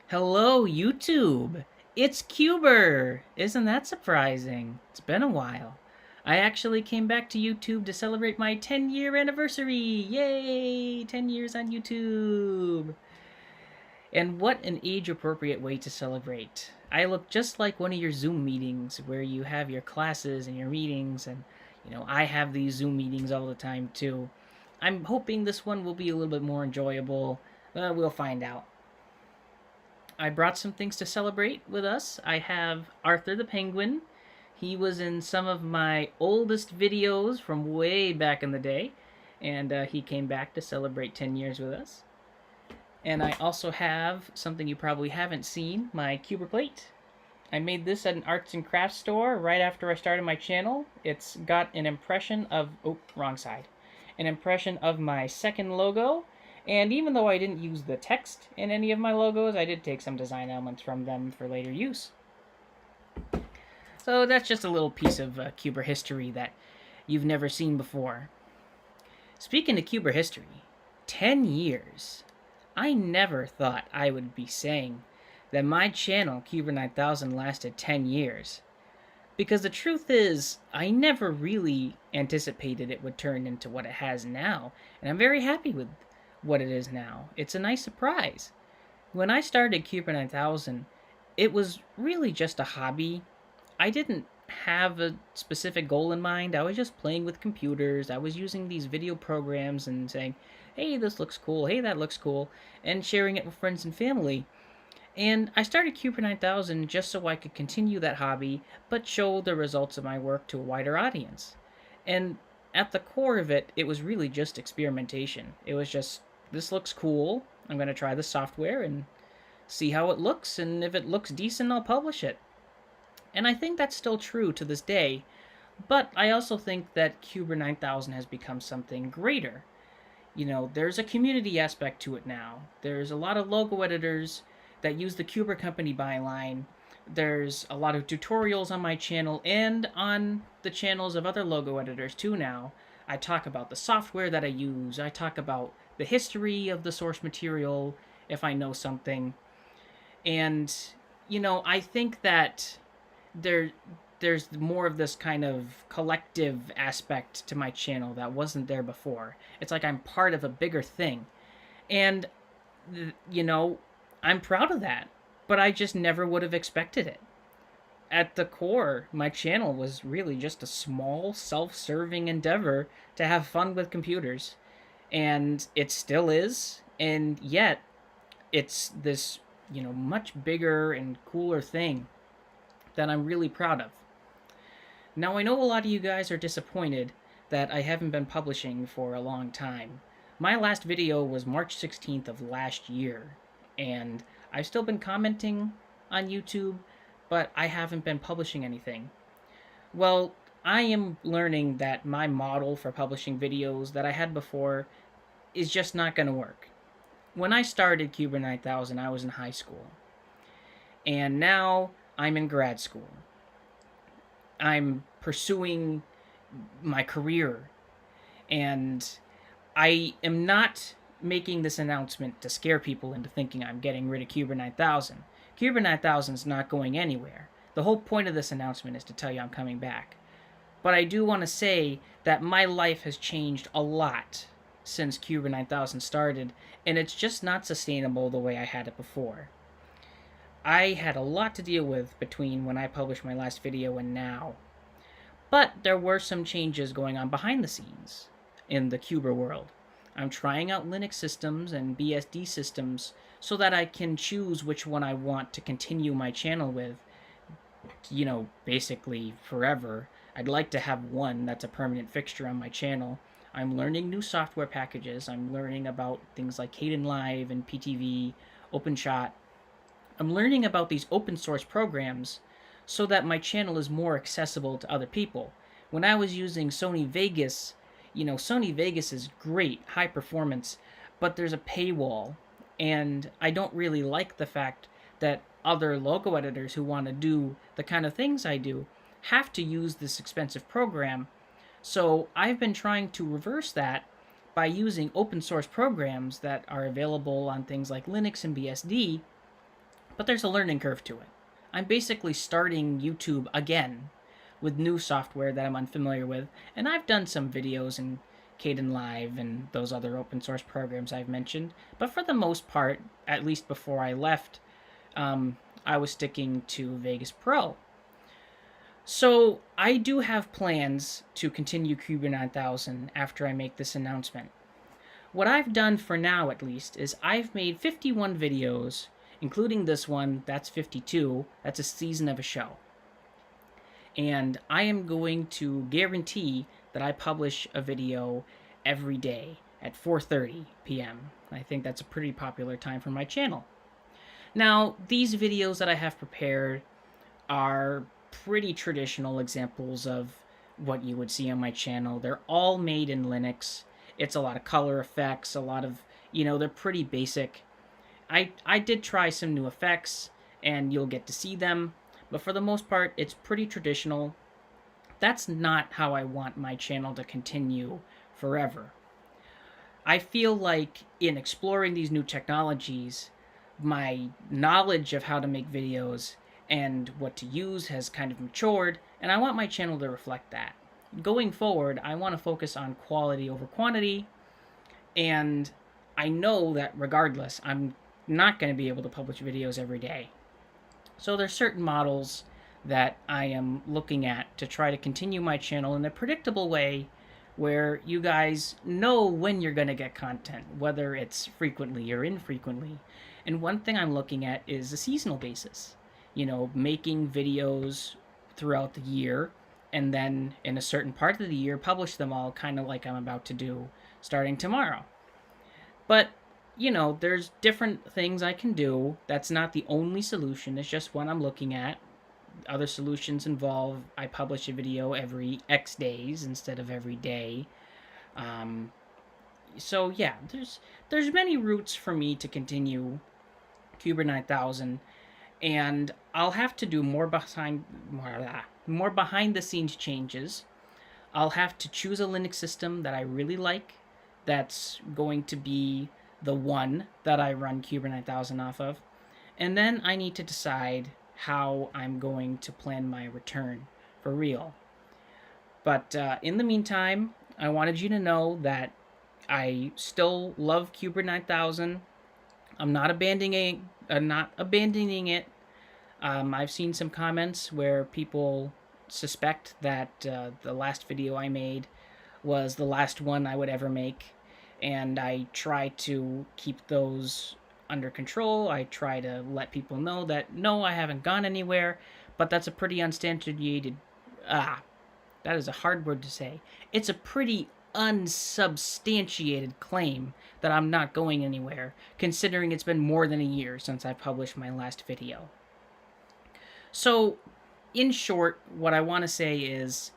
Hello, YouTube! It's Kyoobur! Isn't that surprising? It's been a while. I actually came back to YouTube to celebrate my 10-year anniversary! Yay! 10 years on YouTube! And what an age appropriate way to celebrate. I look just like one of your Zoom meetings where you have your classes and your meetings, and I have these Zoom meetings all the time too. I'm hoping this one will be a little bit more enjoyable. We'll find out. I brought some things to celebrate with us. I have Arthur the Penguin. He was in some of my oldest videos from way back in the day, and he came back to celebrate 10 years with us. And I also have something you probably haven't seen, my Kyoobur plate. I made this at an arts and crafts store right after I started my channel. It's got an impression of, oh, wrong side, an impression of my second logo. And even though I didn't use the text in any of my logos, I did take some design elements from them for later use. So that's just a little piece of Kyoobur history that you've never seen before. Speaking of Kyoobur history, 10 years. I never thought I would be saying that my channel, Kyoobur 9000, lasted 10 years. Because the truth is, I never really anticipated it would turn into what it has now, and I'm very happy with what it is now. It's a nice surprise. When I started Kyoobur 9000, it was really just a hobby. I didn't have a specific goal in mind. I was just playing with computers. I was using these video programs and saying, hey, this looks cool, hey, that looks cool, and sharing it with friends and family. And I started Kyoobur 9000 just so I could continue that hobby, but show the results of my work to a wider audience. And at the core of it, it was really just experimentation. It was just, this looks cool, I'm going to try the software and see how it looks, and if it looks decent, I'll publish it. And I think that's still true to this day, but I also think that Kyoobur 9000 has become something greater. There's a community aspect to it now. There's a lot of logo editors that use the Kyoobur Company byline. There's a lot of tutorials on my channel and on the channels of other logo editors too now. I talk about the software that I use. I talk about the history of the source material if I know something. And, I think that there's more of this kind of collective aspect to my channel that wasn't there before. It's like I'm part of a bigger thing. And, you know, I'm proud of that. But I just never would have expected it. At the core, my channel was really just a small, self-serving endeavor to have fun with computers. And it still is. And yet, it's this, much bigger and cooler thing that I'm really proud of. Now, I know a lot of you guys are disappointed that I haven't been publishing for a long time. My last video was March 16th of last year, and I've still been commenting on YouTube, but I haven't been publishing anything. Well, I am learning that my model for publishing videos that I had before is just not going to work. When I started Kyoobur 9000, I was in high school, and now I'm in grad school. I'm pursuing my career, and I am not making this announcement to scare people into thinking I'm getting rid of Kyoobur 9000. Kyoobur 9000 is not going anywhere. The whole point of this announcement is to tell you I'm coming back. But I do want to say that my life has changed a lot since Kyoobur 9000 started, and it's just not sustainable the way I had it before. I had a lot to deal with between when I published my last video and now. But there were some changes going on behind the scenes in the Kyoobur world. I'm trying out Linux systems and BSD systems so that I can choose which one I want to continue my channel with, basically forever. I'd like to have one that's a permanent fixture on my channel. I'm learning new software packages. I'm learning about things like Kdenlive and PTV, OpenShot. I'm learning about these open source programs so that my channel is more accessible to other people. When I was using Sony Vegas, Sony Vegas is great, high performance, but there's a paywall. And I don't really like the fact that other logo editors who want to do the kind of things I do have to use this expensive program. So I've been trying to reverse that by using open source programs that are available on things like Linux and BSD, but there's a learning curve to it. I'm basically starting YouTube again with new software that I'm unfamiliar with, and I've done some videos in Caden Live and those other open source programs I've mentioned, but for the most part, at least before I left, I was sticking to Vegas Pro. So I do have plans to continue Kyoobur 9000 after I make this announcement. What I've done for now, at least, is I've made 51 videos, including this one. That's 52. That's a season of a show. And I am going to guarantee that I publish a video every day at 4:30 p.m. I think that's a pretty popular time for my channel. Now, these videos that I have prepared are pretty traditional examples of what you would see on my channel. They're all made in Linux. It's a lot of color effects, a lot of, they're pretty basic. I did try some new effects, and you'll get to see them, but for the most part, it's pretty traditional. That's not how I want my channel to continue forever. I feel like in exploring these new technologies, my knowledge of how to make videos and what to use has kind of matured, and I want my channel to reflect that. Going forward, I want to focus on quality over quantity, and I know that regardless, I'm not going to be able to publish videos every day. So there's certain models that I am looking at to try to continue my channel in a predictable way where you guys know when you're going to get content, whether it's frequently or infrequently. And one thing I'm looking at is a seasonal basis. Making videos throughout the year and then in a certain part of the year publish them all, kind of like I'm about to do starting tomorrow. But there's different things I can do. That's not the only solution. It's just one I'm looking at. Other solutions involve I publish a video every X days instead of every day. So yeah, there's many routes for me to continue Kyoobur 9000, and I'll have to do more behind the scenes changes. I'll have to choose a Linux system that I really like. That's going to be the one that I run Kyoobur 9000 off of. And then I need to decide how I'm going to plan my return for real. But in the meantime, I wanted you to know that I still love Kyoobur 9000. I'm not abandoning it. I've seen some comments where people suspect that the last video I made was the last one I would ever make, and I try to keep those under control. I try to let people know that no, I haven't gone anywhere, but that's a pretty unsubstantiated that is a hard word to say. It's a pretty unsubstantiated claim that I'm not going anywhere, considering it's been more than a year since I published my last video. So, in short, what I want to say is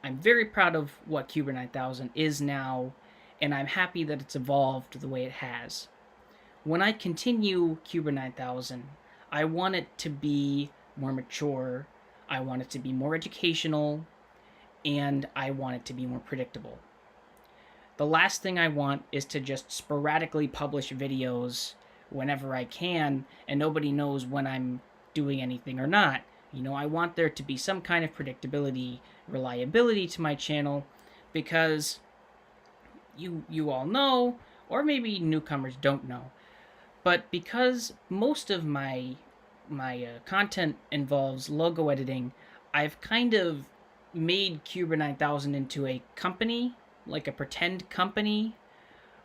I'm very proud of what Kyoobur 9000 is now, and I'm happy that it's evolved the way it has. When I continue Kyoobur 9000, I want it to be more mature, I want it to be more educational, and I want it to be more predictable. The last thing I want is to just sporadically publish videos whenever I can, and nobody knows when I'm doing anything or not. I want there to be some kind of predictability, reliability to my channel, because you all know, or maybe newcomers don't know, but because most of my content involves logo editing, I've kind of made Kyoobur 9000 into a company, like a pretend company,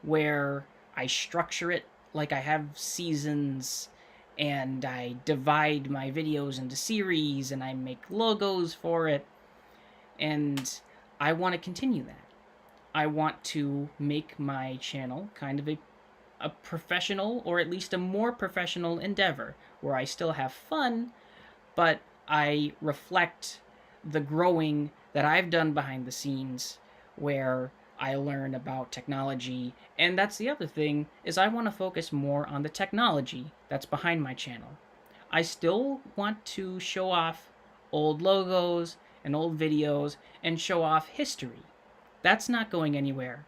where I structure it like I have seasons, and I divide my videos into series, and I make logos for it, and I want to continue that. I want to make my channel kind of a professional, or at least a more professional endeavor, where I still have fun, but I reflect the growing that I've done behind the scenes, where I learn about technology. And that's the other thing, is I want to focus more on the technology that's behind my channel. I still want to show off old logos and old videos and show off history. That's not going anywhere.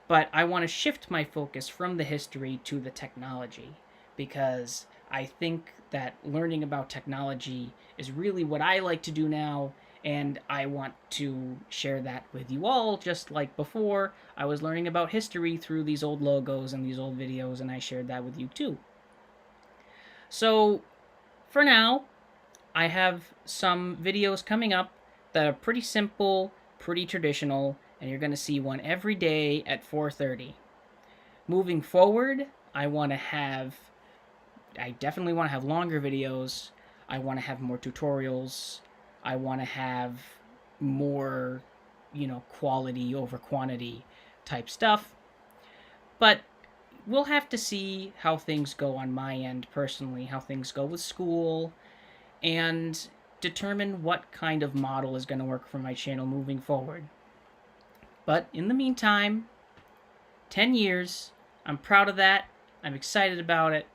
But I want to shift my focus from the history to the technology, because I think that learning about technology is really what I like to do now, and I want to share that with you all, just like before. I was learning about history through these old logos and these old videos, and I shared that with you too. So, for now, I have some videos coming up that are pretty simple, pretty traditional, and you're going to see one every day at 4:30. Moving forward, I definitely want to have longer videos. I want to have more tutorials. I want to have more, quality over quantity type stuff. But we'll have to see how things go on my end personally, how things go with school, and determine what kind of model is going to work for my channel moving forward. But in the meantime, 10 years, I'm proud of that. I'm excited about it.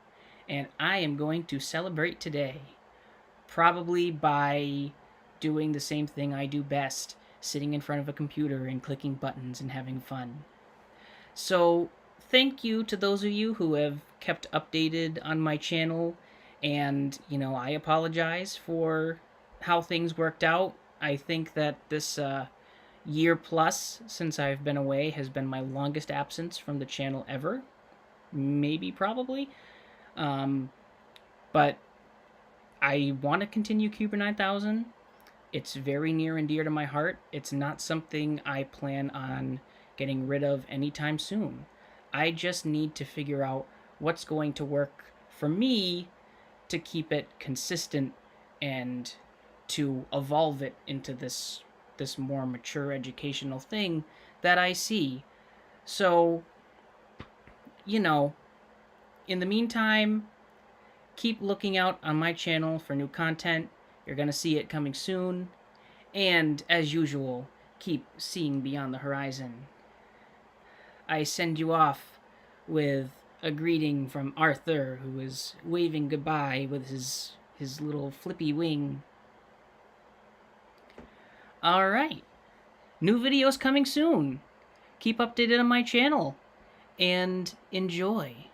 And I am going to celebrate today. Probably by doing the same thing I do best, sitting in front of a computer and clicking buttons and having fun. So, thank you to those of you who have kept updated on my channel. And, I apologize for how things worked out. I think that this year plus since I've been away has been my longest absence from the channel ever. Maybe, probably. But I want to continue Kyoobur 9000. It's very near and dear to my heart. It's not something I plan on getting rid of anytime soon. I just need to figure out what's going to work for me to keep it consistent and to evolve it into this more mature educational thing that I see. So, in the meantime, keep looking out on my channel for new content. You're going to see it coming soon. And, as usual, keep seeing beyond the horizon. I send you off with a greeting from Arthur, who is waving goodbye with his little flippy wing. Alright. New videos coming soon. Keep updated on my channel. And enjoy.